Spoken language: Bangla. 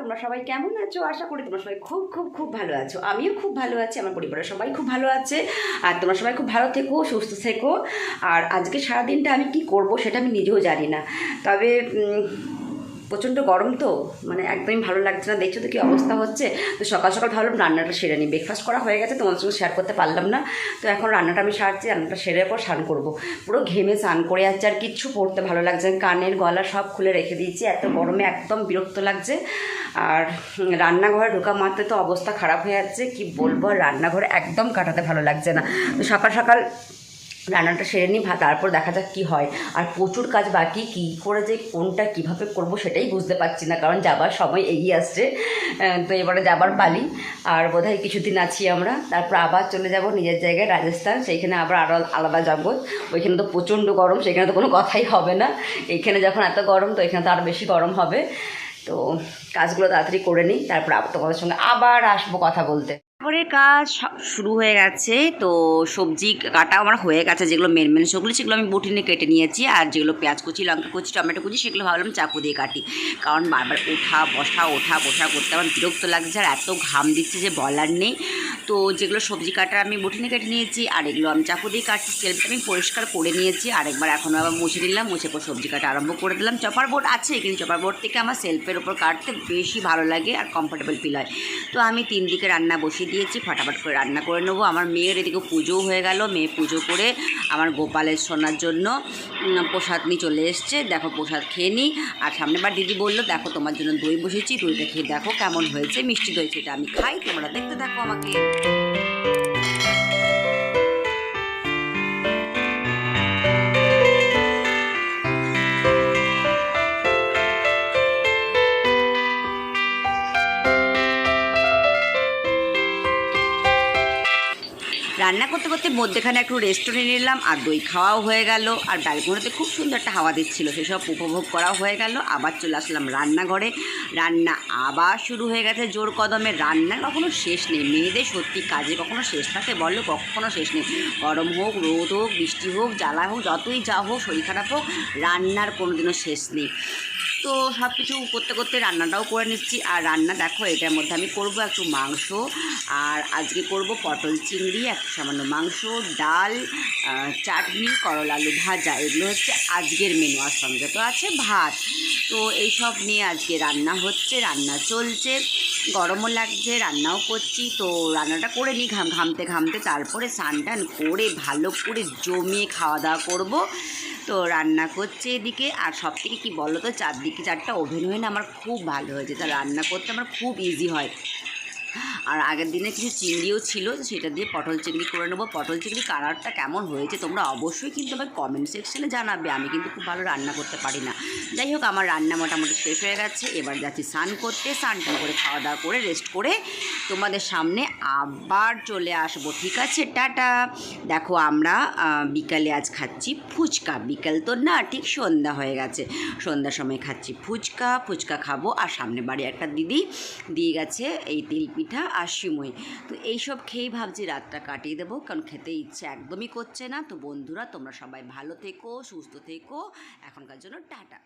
তোমরা সবাই কেমন আছো? আশা করি তোমরা সবাই খুব খুব খুব ভালো আছো। আমিও খুব ভালো আছি, আমার পরিবারের সবাই খুব ভালো আছে। আর তোমরা সবাই খুব ভালো থেকো, সুস্থ থেকো। আর আজকে সারাদিনটা আমি কি করব সেটা আমি নিজেও জানি না। তবে প্রচণ্ড গরম তো, মানে একদমই ভালো লাগছে না। দেখছো তো কী অবস্থা হচ্ছে। তো সকাল সকাল ভাবলাম রান্নাটা সেরে নিই। ব্রেকফাস্ট করা হয়ে গেছে, তোমাদের সঙ্গে শেয়ার করতে পারলাম না। তো এখন রান্নাটা আমি সারছি, রান্নাটা সেরে পর স্নান করবো। পুরো ঘেমে স্নান করে যাচ্ছে, আর কিচ্ছু পরতে ভালো লাগছে না। কানের গলা সব খুলে রেখে দিয়েছি, এত গরমে একদম বিরক্ত লাগছে। আর রান্নাঘরে ঢোকা মাত্র তো অবস্থা খারাপ হয়ে যাচ্ছে, কি বলবো। রান্নাঘরে একদম কাটাতে ভালো লাগছে না। তো সকাল সকাল রান্নাটা সেরে নিই, তারপর দেখা যাক কী হয়। আর প্রচুর কাজ বাকি, কী করে যে কোনটা কীভাবে করব সেটাই বুঝতে পারছি না, কারণ যাবার সময় এগিয়ে আসছে। তো এবারে যাবার পালি। আর বোধহয় কিছুদিন আছি আমরা, তারপর আবার চলে যাব নিজের জায়গায় রাজস্থান। সেইখানে আবার আরও আলাদা জগৎ। ওইখানে তো প্রচণ্ড গরম, সেখানে তো কোনো কথাই হবে না। এইখানে যখন এত গরম, তো এখানে তো আরও বেশি গরম হবে। তো কাজগুলো তাড়াতাড়ি করে নিই, তারপর তোমাদের সঙ্গে আবার আসবো কথা বলতে। তারপরে কাজ শুরু হয়ে গেছে। তো সবজি কাটা আমার হয়ে গেছে, যেগুলো মেন মেন সবগুলো সেগুলো আমি বটিনে কেটে নিয়েছি। আর যেগুলো পেঁয়াজ কুচি, লঙ্কা কুচি, টমেটো কুচি, সেগুলো ভাবলাম চাকু দিয়ে কাটি। কারণ বারবার ওঠা বসা করতে আমার বিরক্ত লাগছে, আর এত ঘাম দিচ্ছে যে বলার নেই। তো যেগুলো সবজি কাটা আমি বটিনে কেটে নিয়েছি, আর এগুলো আমি চাকু দিয়ে কাটছি। সেলফটা আমি পরিষ্কার করে নিয়েছি, আরেকবার এখন আবার মুছে নিলাম, মুছে পর সবজি কাটা আরম্ভ করে দিলাম। চপার বোর্ড আছে, কিন্তু চপার বোর্ড থেকে আমার সেলফের ওপর কাটতে বেশি ভালো লাগে আর কমফোর্টেবল ফিল হয়। তো আমি 3 দিকে রান্না বসিয়ে দিয়েছি, ফটাফট করে রান্না করে নেবো। আমার মেয়ের এদিকে পুজোও হয়ে গেল। মেয়ে পুজো করে আমার গোপালের সোনার জন্য প্রসাদ নিয়ে চলে এসছে। দেখো প্রসাদ খেয়ে নিই। আর সামনেবার দিদি বললো, দেখো তোমার জন্য দই বসেছি, দইটা খেয়ে দেখো কেমন হয়েছে। মিষ্টি দই, সেটা আমি খাই, তোমরা দেখতে থাকো আমাকে। রান্না করতে করতে মধ্যেখানে একটু রেস্টুরেন্ট নিলাম, আর দই খাওয়াও হয়ে গেল। আর ব্যালকনিতে খুব সুন্দর একটা হাওয়া দিচ্ছিল, সেসব উপভোগ করাও হয়ে গেল। আবার চলে আসলাম রান্নাঘরে। রান্না আবার শুরু হয়ে গেছে জোর কদমে। রান্নার কখনো শেষ নেই। মেয়েদের সত্যি কাজে কখনো শেষ থাকে বলো? কখনো শেষ নেই। গরম হোক, রোদ হোক, বৃষ্টি হোক, জ্বালা হোক, যতই যা হোক, শরীর খারাপ হোক, রান্নার কোনো দিনও শেষ নেই। তো সব কিছু করতে করতে রান্নাটাও করে নিচ্ছি। আর রান্না দেখো, এটার মধ্যে আমি করব একটু মাংস, আর আজকে করব পটল চিংড়ি, একটু সামান্য মাংস, ডাল, চাটনি, করলা আলু ভাজা। এগুলো হচ্ছে আজকের মেনু। আর সঙ্গে তো আছে ভাত। তো এইসব নিয়ে আজকে রান্না হচ্ছে, রান্না চলছে। গরমও লাগছে, রান্নাও করছি। তো রান্নাটা করে নিই ঘামতে ঘামতে, তারপরে স্নান টান করে ভালো করে জমিয়ে খাওয়া দাওয়া করবো। তো রান্না করছে এদিকে। আর সব থেকে কী বলো তো, 4টা ওভেন হয়ে না আমার খুব ভালো হয়েছে। তা রান্না করতে আমার খুব ইজি হয়। আর আগের দিনে কিছু চিংড়িও ছিল, সেটা দিয়ে পটল চিংড়ি করে নেবো। পটল চিংড়ি কালারটা কেমন হয়েছে তোমরা অবশ্যই কিন্তু আমার কমেন্ট সেকশনে জানাবে। আমি কিন্তু খুব ভালো রান্না করতে পারি না। যাই হোক, আমার রান্না মোটামুটি শেষ হয়ে গেছে। এবার যাচ্ছি স্নান করতে। স্নান করে খাওয়া দাওয়া করে রেস্ট করে তোমাদের সামনে আবার চলে আসবো। ঠিক আছে, টাটা। দেখো, আমরা বিকালে আজ খাচ্ছি ফুচকা। বিকাল তো না, ঠিক সন্ধ্যা হয়ে গেছে। সন্ধ্যার সময় খাচ্ছি ফুচকা খাবো। আর সামনে বাড়ি একটা দিদি দিয়ে গেছে এই তিল পিঠা আর সিমই। তো এইসব খেয়েই ভাবছি রাতটা কাটিয়ে দেবো, কারণ খেতে ইচ্ছে একদমই করছে না। তো বন্ধুরা, তোমরা সবাই ভালো থেকো, সুস্থ থেকো। এখনকার জন্য টাটা।